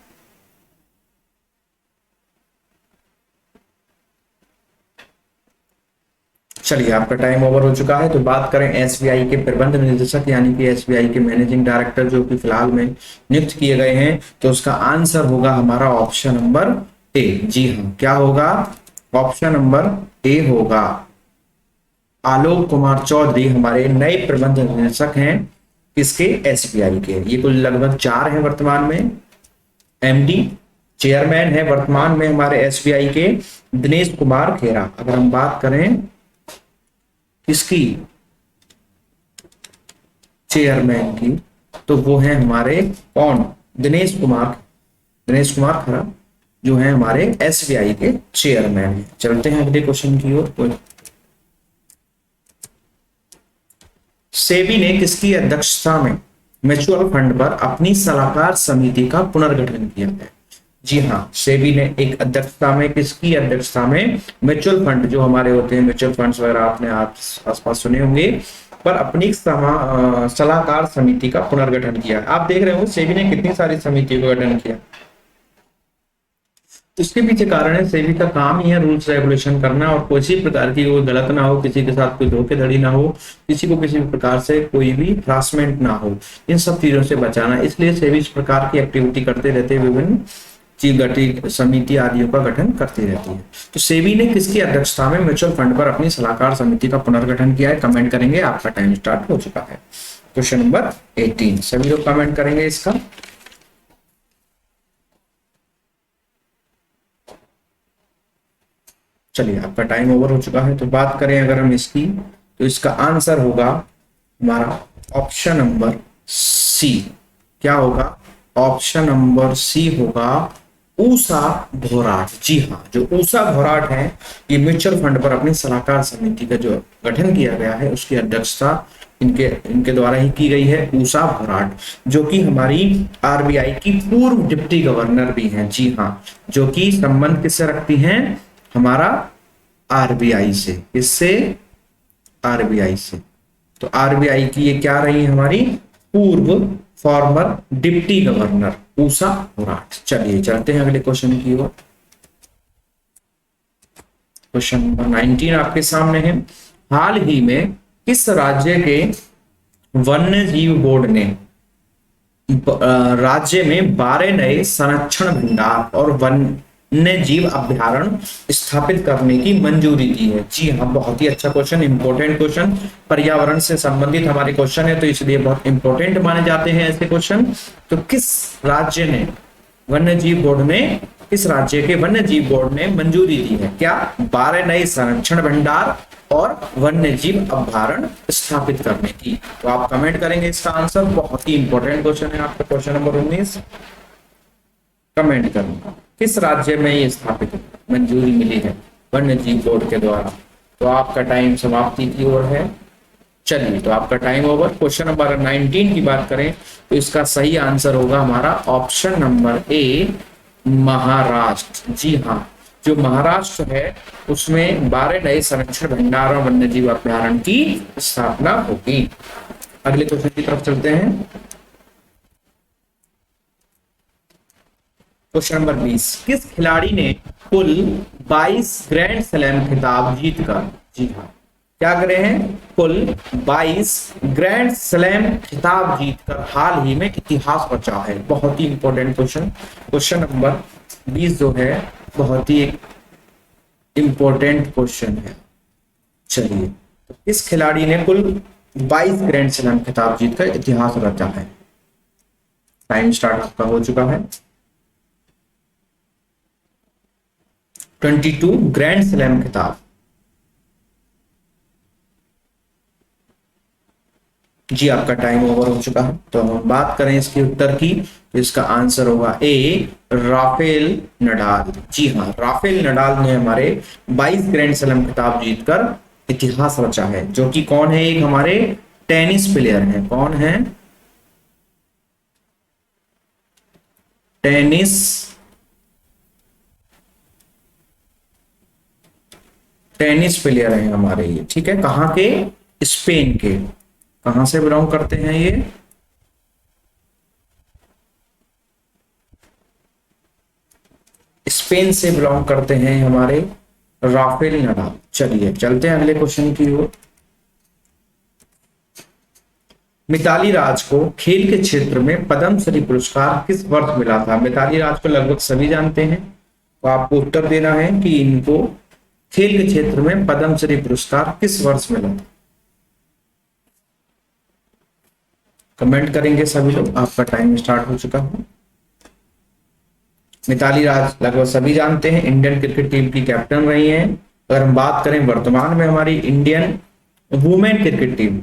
[SPEAKER 1] चलिए, आपका टाइम ओवर हो चुका है। तो बात करें SBI के प्रबंध निर्देशक यानी कि SBI के मैनेजिंग डायरेक्टर जो कि फिलहाल में नियुक्त किए गए हैं, तो उसका आंसर होगा हमारा ऑप्शन नंबर ए। जी हाँ, क्या होगा? ऑप्शन नंबर ए होगा। आलोक कुमार चौधरी हमारे नए प्रबंध निदेशक हैं किसके? SBI के। ये कुल लगभग 4 हैं वर्तमान में। MD चेयरमैन है वर्तमान में हमारे SBI के दिनेश कुमार खेरा। अगर हम बात करें इसकी चेयरमैन की तो वो है हमारे कौन? दिनेश कुमार खरा जो है हमारे SBI के चेयरमैन है। चलते हैं अगले क्वेश्चन की ओर। सेबी ने किसकी अध्यक्षता में म्यूचुअल फंड पर अपनी सलाहकार समिति का पुनर्गठन किया है? जी हाँ, सेबी ने एक अध्यक्षता में, किसकी अध्यक्षता में? म्यूचुअल फंड जो हमारे होते हैं, म्यूचुअल फंड्स वगैरह आपने आसपास सुने होंगे, पर अपनी सलाहकार समिति का पुनर्गठन किया। आप देख रहे हो सेबी ने कितनी सारी समितियों का गठन किया। तो इसके पीछे कारण है, सेबी का काम ही है रूल्स रेगुलेशन करना, और किसी प्रकार की कोई गलत ना हो, किसी के साथ कोई धोखेधड़ी ना हो, किसी को किसी भी प्रकार से कोई भी हरासमेंट ना हो, इन सब चीजों से बचाना। इसलिए सेबी इस प्रकार की एक्टिविटी करते रहते, विभिन्न चीज गठित समिति आदियों का गठन करती रहती है। तो सेबी ने किसकी अध्यक्षता में म्यूचुअल फंड पर अपनी सलाहकार समिति का पुनर्गठन किया है? कमेंट करेंगे, आपका टाइम स्टार्ट हो चुका है। क्वेश्चन नंबर 18, सभी लोग कमेंट करेंगे इसका। चलिए, आपका टाइम ओवर हो चुका है। तो बात करें अगर हम इसकी, तो इसका आंसर होगा हमारा ऑप्शन नंबर सी। क्या होगा? ऑप्शन नंबर सी होगा ऊषा भोराट। जी हाँ, जो ऊषा भोराट है, ये म्यूचुअल फंड पर अपनी सलाहकार समिति का जो गठन किया गया है, उसकी अध्यक्षता इनके द्वारा ही की गई है, ऊषा भोराट, जो कि हमारी आरबीआई की पूर्व डिप्टी गवर्नर भी हैं। जी हाँ, जो कि संबंध किससे रखती हैं? हमारा आरबीआई से। किससे? आरबीआई से। तो आरबीआई की ये क्या रही? हमारी पूर्व farmer deputy governor Usha Bhorat. चलिए चलते हैं अगले क्वेश्चन की ओर। क्वेश्चन नंबर 19 आपके सामने है। हाल ही में किस राज्य के वन्य जीव बोर्ड ने राज्य में 12 नए संरक्षण भंडार और वन्य जीव अभ्यारण्य स्थापित करने की मंजूरी दी है? जी हाँ, बहुत ही अच्छा क्वेश्चन, इंपॉर्टेंट क्वेश्चन, पर्यावरण से संबंधित हमारे क्वेश्चन है, तो इसलिए बहुत इंपॉर्टेंट माने जाते हैं ऐसे क्वेश्चन। तो किस राज्य ने वन्य जीव बोर्ड ने, किस राज्य के वन्य जीव बोर्ड ने मंजूरी दी है? क्या? 12 नए संरक्षण भंडार और वन्य जीव अभ्यारण्य स्थापित करने की। तो आप कमेंट करेंगे इसका आंसर। बहुत ही इंपॉर्टेंट क्वेश्चन है आपका क्वेश्चन नंबर 19। कमेंट करूंगा किस राज्य में ये स्थापित मंजूरी मिली है वन्य जीव बोर्ड के द्वारा। तो आपका टाइम समाप्ति की ओर है। चलिए, तो आपका टाइम ओवर। क्वेश्चन नंबर 19 की बात करें तो इसका सही आंसर होगा हमारा ऑप्शन नंबर ए, महाराष्ट्र। जी हाँ, जो महाराष्ट्र है उसमें 12 नए संरक्षण भंडार और वन्य जीव अभ्यारण्य की स्थापना होगी। अगले क्वेश्चन की तरफ चलते हैं। क्वेश्चन नंबर 20, किस खिलाड़ी ने कुल 22 ग्रैंड स्लैम खिताब जीतकर, जी हाँ, क्या करे हैं? कुल 22 ग्रैंड स्लैम खिताब जीतकर हाल ही में इतिहास रचा है? बहुत ही इंपॉर्टेंट क्वेश्चन। क्वेश्चन नंबर 20 जो है बहुत ही एक इंपॉर्टेंट क्वेश्चन है। चलिए, तो इस खिलाड़ी ने कुल 22 ग्रैंड स्लैम खिताब जीतकर इतिहास रचा है? टाइम स्टार्ट आपका हो चुका है। 22 ग्रैंड स्लैम खिताब। जी, आपका टाइम ओवर हो चुका है। तो हम बात करें इसके उत्तर की, तो इसका आंसर होगा ए, राफेल नडाल। जी हाँ, राफेल नडाल ने हमारे 22 ग्रैंड स्लैम खिताब जीतकर इतिहास रचा है। जो कि कौन है? एक हमारे टेनिस प्लेयर हैं। कौन है? टेनिस प्लेयर हैं हमारे ये, ठीक है। कहाँ के? स्पेन के। कहां से बिलोंग करते हैं ये? स्पेन से बिलोंग करते हैं हमारे राफेल नडाल। चलिए चलते हैं अगले क्वेश्चन की ओर। मिताली राज को खेल के क्षेत्र में पद्मश्री पुरस्कार किस वर्ष मिला था? मिताली राज को लगभग सभी जानते हैं, तो आपको उत्तर देना है कि इनको खेल के क्षेत्र में पद्मश्री पुरस्कार किस वर्ष मिला था। कमेंट करेंगे सभी लोग। आपका टाइम स्टार्ट हो चुका है। मिताली राज लगभग सभी जानते हैं, इंडियन क्रिकेट टीम की कैप्टन रही हैं। अगर हम बात करें वर्तमान में हमारी इंडियन वुमेन क्रिकेट टीम,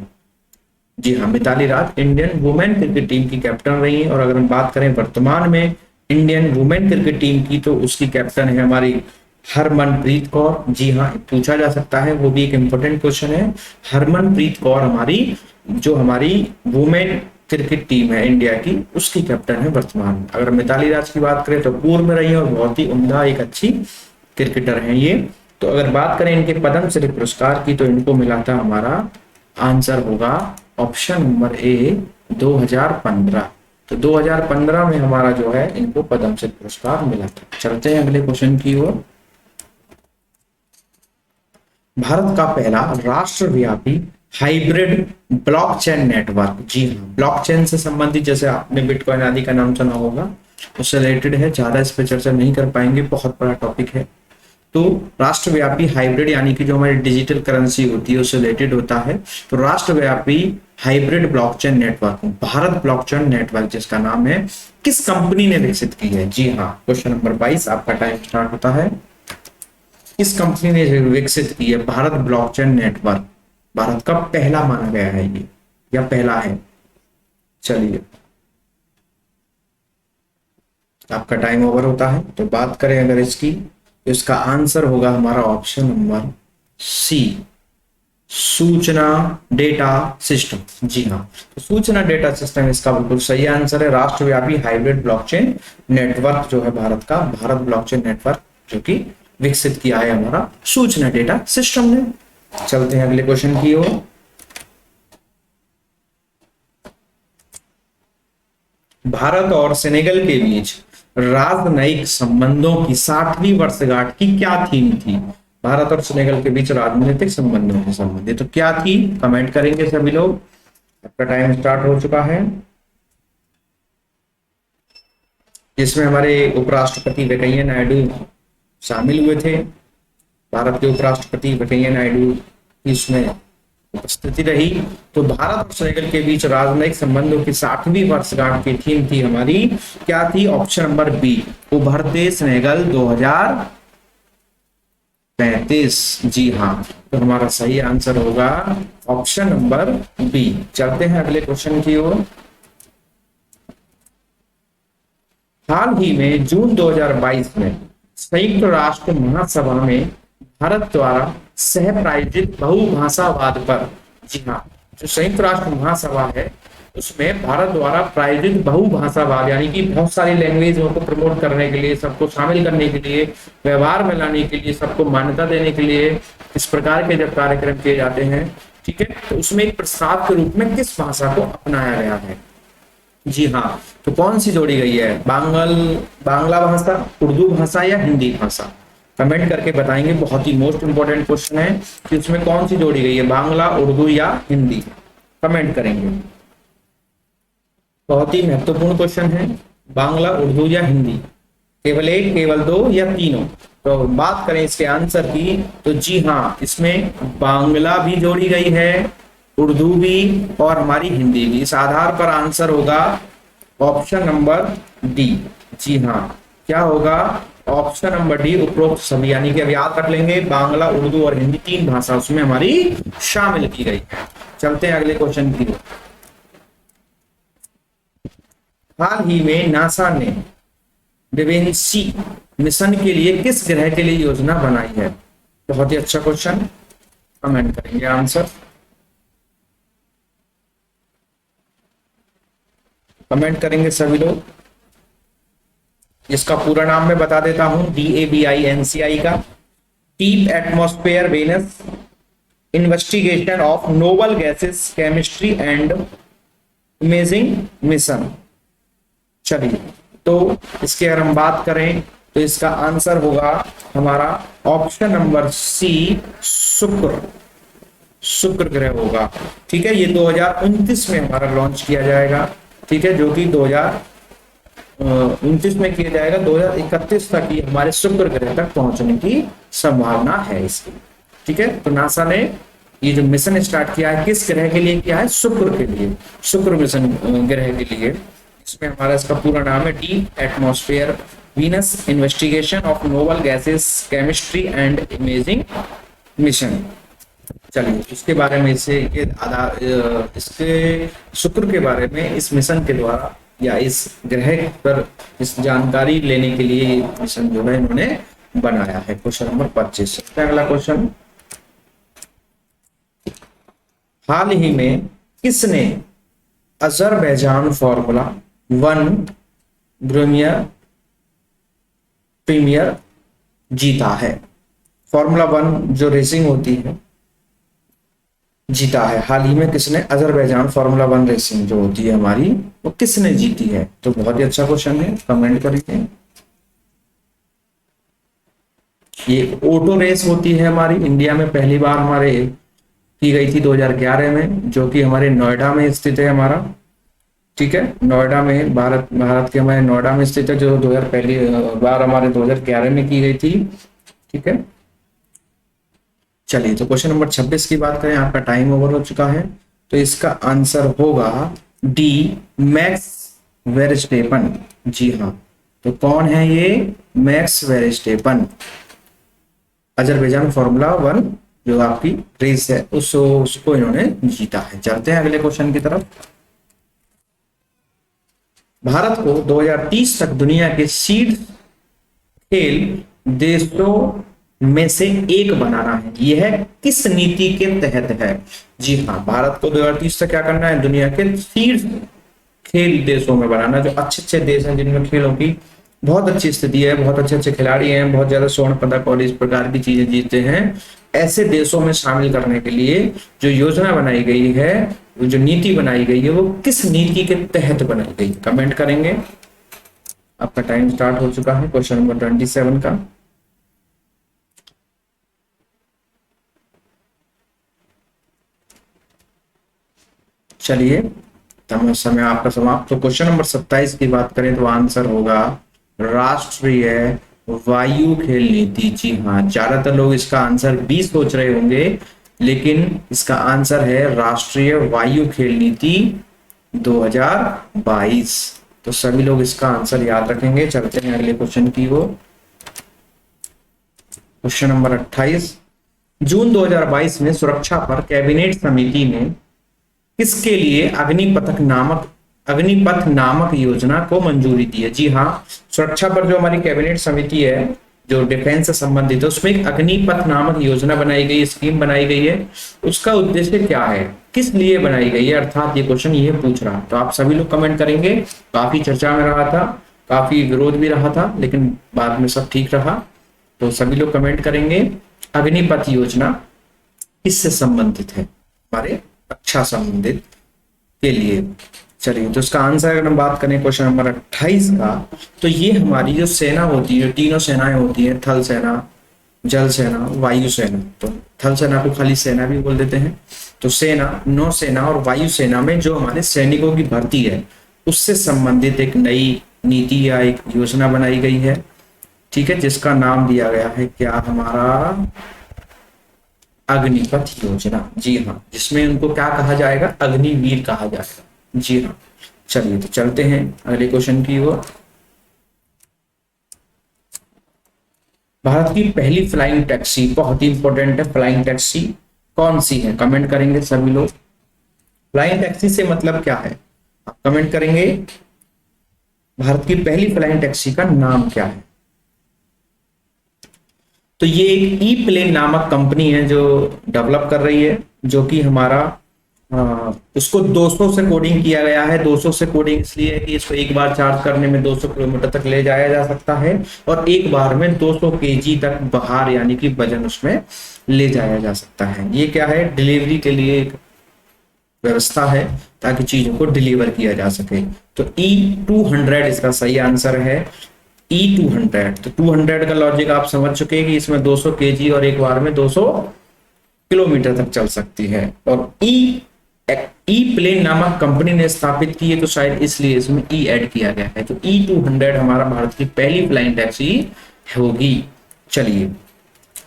[SPEAKER 1] जी हाँ, मिताली राज इंडियन वुमेन क्रिकेट टीम की कैप्टन रही हैं। और अगर हम बात करें वर्तमान में इंडियन वुमेन क्रिकेट टीम की, तो उसकी कैप्टन है हमारी हरमनप्रीत कौर। जी हाँ, पूछा जा सकता है, वो भी एक इंपॉर्टेंट क्वेश्चन है। हरमनप्रीत कौर हमारी जो हमारी वुमेन क्रिकेट टीम है इंडिया की, उसकी कैप्टन है वर्तमान में। अगर मिताली राज की बात करें तो पूर्व में रही है और बहुत ही उम्दा एक अच्छी क्रिकेटर हैं ये। तो अगर बात करें इनके पद्मश्री पुरस्कार की, तो इनको मिला था, हमारा आंसर होगा ऑप्शन नंबर ए, 2015। तो 2015 में हमारा जो है इनको पद्मश्री पुरस्कार मिला था। चलते हैं अगले क्वेश्चन की ओर। भारत का पहला राष्ट्रव्यापी हाइब्रिड ब्लॉकचेन नेटवर्क, जी हाँ, ब्लॉकचेन से संबंधित, जैसे आपने बिटकॉइन आदि का नाम सुना होगा, उससे रिलेटेड है, ज्यादा इस पर चर्चा नहीं कर पाएंगे, बहुत बड़ा टॉपिक है। तो राष्ट्रव्यापी हाइब्रिड यानी कि जो हमारी डिजिटल करेंसी होती है उससे रिलेटेड होता है। तो राष्ट्रव्यापी hybrid blockchain network, Bharat blockchain network जिसका नाम है, किस कंपनी ने विकसित की है? जी हाँ, क्वेश्चन नंबर 22 आपका टाइम स्टार्ट होता है। किस कंपनी ने विकसित की है भारत ब्लॉकचेन नेटवर्क? भारत का पहला माना गया है ये, या पहला है। चलिए, आपका टाइम ओवर होता है। तो बात करें अगर इसकी, तो इसका आंसर होगा हमारा ऑप्शन नंबर सी, सूचना डेटा सिस्टम। जी हाँ, तो सूचना डेटा सिस्टम इसका बिल्कुल सही आंसर है। राष्ट्रव्यापी हाइब्रिड ब्लॉकचेन नेटवर्क जो है भारत का, भारत ब्लॉकचेन नेटवर्क, जो कि विकसित किया है हमारा सूचना डेटा सिस्टम ने। चलते हैं अगले क्वेश्चन की ओर। भारत और सेनेगल के बीच राजनयिक संबंधों की 60वीं वर्षगांठ की क्या थीम थी? भारत और सेनेगल के बीच राजनीतिक संबंधों से संबंधित तो क्या थी? कमेंट करेंगे सभी लोग। आपका टाइम स्टार्ट हो चुका है। जिसमें हमारे उपराष्ट्रपति वेंकैया नायडू शामिल हुए थे। भारत के उपराष्ट्रपति वेंकैया नायडू की इसमें उपस्थिति रही। तो भारत और सेनेगल के बीच राजनयिक संबंधों की 60वीं वर्षगांठ की थीम थी हमारी, क्या थी? ऑप्शन नंबर बी, उभरते सेनेगल 2035। जी हाँ, तो हमारा सही आंसर होगा ऑप्शन नंबर बी। चलते हैं अगले क्वेश्चन की ओर। हाल ही में जून 2022 में संयुक्त राष्ट्र महासभा में भारत द्वारा सह प्रायोजित बहुभाषावाद पर, जी हाँ, जो संयुक्त राष्ट्र महासभा है उसमें भारत द्वारा प्रायोजित बहुभाषावाद यानी कि बहुत सारी लैंग्वेजों को प्रमोट करने के लिए, सबको शामिल करने के लिए, व्यवहार में लाने के लिए, सबको मान्यता देने के लिए इस प्रकार के जब कार्यक्रम किए जाते हैं, ठीक है, तो उसमें एक प्रस्ताव के रूप में किस भाषा को अपनाया गया है? जी हाँ, तो कौन सी जोड़ी गई है? बांग्ला भाषा, उर्दू भाषा या हिंदी भाषा? कमेंट करके बताएंगे। बहुत ही मोस्ट इंपोर्टेंट क्वेश्चन है कि उसमें कौन सी जोड़ी गई है, बांग्ला, उर्दू या हिंदी? कमेंट करेंगे। बहुत ही महत्वपूर्ण क्वेश्चन है, बांग्ला, उर्दू या हिंदी? केवल एक, केवल दो या तीनों? तो बात करें इसके आंसर की, तो जी हाँ, इसमें बांग्ला भी जोड़ी गई है, उर्दू भी और हमारी हिंदी भी। इस आधार पर आंसर होगा ऑप्शन नंबर डी। जी हाँ, क्या होगा? ऑप्शन नंबर डी, उपरोक्त सभी, यानी कि अब याद रख लेंगे, बांग्ला, उर्दू और हिंदी 3 भाषा उसमें हमारी शामिल की गई है। चलते हैं अगले क्वेश्चन की ओर। हाल ही में नासा ने डिविंसी मिशन के लिए किस ग्रह के लिए योजना बनाई है? बहुत ही अच्छा क्वेश्चन, कमेंट करेंगे आंसर। कमेंट करेंगे सभी लोग। इसका पूरा नाम मैं बता देता हूं, DAVINCI का, deep atmosphere Venus investigation of noble gases chemistry and imaging mission. चलिए, तो इसके अगर हम बात करें तो इसका आंसर होगा हमारा ऑप्शन नंबर सी, शुक्र ग्रह होगा। ठीक है, ये 2029 में हमारा लॉन्च किया जाएगा, ठीक है, जो कि 2029 में किया जाएगा। 2031 तक ही हमारे शुक्र ग्रह तक पहुंचने की संभावना है इसकी। ठीक है, तो नासा ने ये जो मिशन स्टार्ट किया है किस ग्रह के लिए किया है? शुक्र के लिए, शुक्र मिशन ग्रह के लिए। इसमें हमारा इसका पूरा नाम है deep atmosphere Venus investigation of noble gases chemistry and imaging mission. चलिए, इसके बारे में इसके शुक्र के बारे में इस मिशन के द्वारा या इस ग्रह पर इस जानकारी लेने के लिए मिशन जो है इन्होंने बनाया है। Question number 25। अगला क्वेश्चन, हाल ही में किसने अजरबैजान फॉर्मूला 1 प्रीमियर जीता है? फॉर्मूला 1 जो रेसिंग होती है जीता है? हाल ही में किसने अजरबैजान फार्मूला 1 रेसिंग जो होती है हमारी, वो किसने जीती है? तो बहुत ही अच्छा क्वेश्चन है, कमेंट करेंगे। ये ऑटो रेस होती है हमारी, इंडिया में पहली बार हमारे की गई थी 2011 में, जो कि हमारे नोएडा में स्थित है हमारा। ठीक है, नोएडा में, भारत के हमारे नोएडा में स्थित है, जो 2000 पहली बार हमारे 2011 में की गई थी। ठीक है, चलिए तो क्वेश्चन नंबर 26 की बात करें, आपका टाइम ओवर हो चुका है। तो इसका आंसर होगा डी, मैक्स वेरस्टेपन। जी हाँ, तो कौन है ये? Max Verstappen. अजरबैजान फार्मूला 1 जो आपकी रेस है उसको इन्होंने जीता है। चलते हैं अगले क्वेश्चन की तरफ। भारत को 2030 तक दुनिया के शीर्ष खेल देशों में से एक बनाना है, यह किस नीति के तहत है? जी हाँ, भारत को 2030 तक क्या करना है? दुनिया के शीर्ष खेल देशों में बनाना, जो अच्छे अच्छे देश हैं जिनमें खेलों की बहुत अच्छी स्थिति है, बहुत अच्छे अच्छे खिलाड़ी हैं, बहुत ज्यादा स्वर्ण पदक और इस प्रकार की चीजें जीतते हैं, ऐसे देशों में शामिल करने के लिए जो योजना बनाई गई है, जो नीति बनाई गई है, वो किस नीति के तहत बनाई गई? कमेंट करेंगे। आपका टाइम स्टार्ट हो चुका है क्वेश्चन नंबर 27 का। चलिए, समय आपका समाप्त। तो क्वेश्चन नंबर 27 की बात करें तो आंसर होगा राष्ट्रीय वायु खेल नीति। जी हाँ, ज्यादातर लोग इसका आंसर बी सोच रहे होंगे, लेकिन इसका आंसर है राष्ट्रीय वायु खेल नीति 2022। तो सभी लोग इसका आंसर याद रखेंगे। चलते हैं अगले क्वेश्चन की ओर। क्वेश्चन नंबर 28, जून 2022 में सुरक्षा पर कैबिनेट समिति ने किसके लिए अग्निपथ नामक योजना को मंजूरी दी है? जी हाँ, सुरक्षा पर जो हमारी कैबिनेट समिति है जो डिफेंस से संबंधित है, उसमें एक अग्निपथ नामक योजना बनाई गई, स्कीम बनाई गई है। उसका उद्देश्य क्या है, किस लिए बनाई गई है, अर्थात ये क्वेश्चन ये पूछ रहा है। तो आप सभी लोग कमेंट करेंगे। काफी चर्चा में रहा था, काफी विरोध भी रहा था, लेकिन बाद में सब ठीक रहा। तो सभी लोग कमेंट करेंगे अग्निपथ योजना किससे संबंधित है? हमारे रक्षा संबंधित के लिए। चलिए, तो इसका आंसर अगर हम बात करें क्वेश्चन नंबर 28 का, तो ये हमारी जो सेना होती है, तीनों सेनाएं होती है, थल सेना, जल सेना, वायु सेना। तो थल सेना को खाली सेना भी बोल देते हैं। तो सेना, नौसेना और वायु सेना में जो हमारे सैनिकों की भर्ती है, उससे संबंधित एक नई नीति या एक योजना बनाई गई है। ठीक है, जिसका नाम दिया गया है क्या? हमारा अग्निपथ योजना। जी हाँ, जिसमें उनको क्या कहा जाएगा? अग्निवीर कहा जाएगा। जी हाँ, चलिए तो चलते हैं अगले क्वेश्चन की ओर। भारत की पहली फ्लाइंग टैक्सी, बहुत ही इंपॉर्टेंट है, फ्लाइंग टैक्सी कौन सी है? कमेंट करेंगे सभी लोग। फ्लाइंग टैक्सी से मतलब क्या है, आप कमेंट करेंगे। भारत की पहली फ्लाइंग टैक्सी का नाम क्या है? तो ये एक ई प्लेन नामक कंपनी है जो डेवलप कर रही है, जो कि हमारा उसको 200 से कोडिंग किया गया है। 200 से कोडिंग इसलिए है कि इसको एक बार चार्ज करने में 200 किलोमीटर तक ले जाया जा सकता है, और एक बार में 200 केजी तक भार यानी कि वजन उसमें ले जाया जा सकता है। ये क्या है? डिलीवरी के लिए एक व्यवस्था है, ताकि चीजों को डिलीवर किया जा सके। तो E200 इसका सही आंसर है, E200। तो 200 का लॉजिक आप समझ चुके हैं कि इसमें 200 केजी और एक बार में 200 किलोमीटर तक चल सकती है। और ई प्लेन नामक कंपनी ने स्थापित की है, तो शायद इसलिए इसमें ई ऐड किया गया है। तो E200 हमारा भारत की पहली फ्लाइंग टैक्सी होगी। चलिए,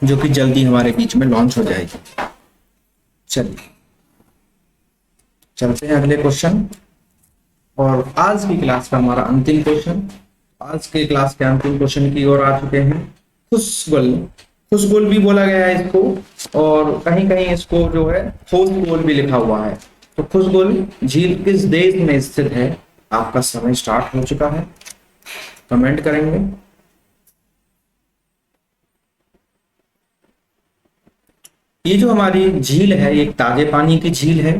[SPEAKER 1] जो कि जल्दी हमारे बीच में लॉन्च हो जाएगी। चलिए, चलते हैं अगले क्वेश्चन, और आज की क्लास का हमारा अंतिम क्वेश्चन। आज के क्लास के अंतिम क्वेश्चन की ओर आ चुके हैं। खुशगुल, खुशगुल भी बोला गया है इसको, और कहीं कहीं इसको जो है खोशगुल भी लिखा हुआ है। तो खुशगुल झील किस देश में स्थित है? आपका समय स्टार्ट हो चुका है, कमेंट करेंगे। ये जो हमारी झील है, एक ताजे पानी की झील है,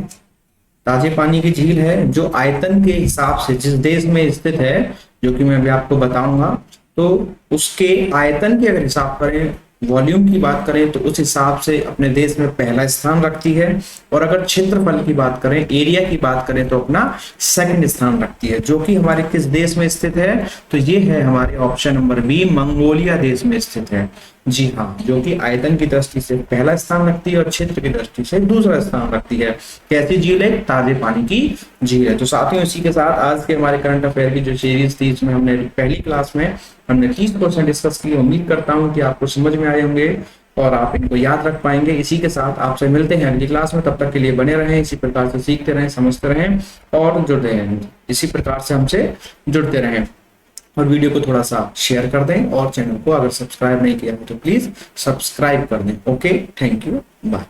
[SPEAKER 1] ताजे पानी की झील है, जो आयतन के हिसाब से जिस देश में स्थित है, जो कि मैं अभी आपको बताऊंगा, तो उसके आयतन के अगर हिसाब करें वॉल्यूम की बात करें तो उस हिसाब से अपने देश में पहला स्थान रखती है, और अगर क्षेत्रफल की बात करें, एरिया की बात करें तो अपना सेकंड स्थान रखती है। जो कि हमारे किस देश में स्थित है, तो ये है हमारे ऑप्शन नंबर बी, मंगोलिया देश में स्थित है। जी हाँ, जो कि आयतन की दृष्टि से पहला स्थान रखती है और क्षेत्र की दृष्टि से दूसरा स्थान रखती है। कैसी झील है? ताजे पानी की झील है। तो साथियों, इसी के साथ आज के हमारे करंट अफेयर की जो सीरीज थी, इसमें हमने पहली क्लास में हमने 30% डिस्कस की। उम्मीद करता हूं कि आपको समझ में आए होंगे और आप इनको याद रख पाएंगे। इसी के साथ आपसे मिलते हैं अगली क्लास में, तब तक के लिए बने रहें, इसी प्रकार से सीखते रहें, समझते रहें और जुड़ते रहें। इसी प्रकार से हमसे जुड़ते रहें और वीडियो को थोड़ा सा शेयर कर दें और चैनल को अगर सब्सक्राइब नहीं किया है तो प्लीज सब्सक्राइब कर दें। Okay, thank you, bye.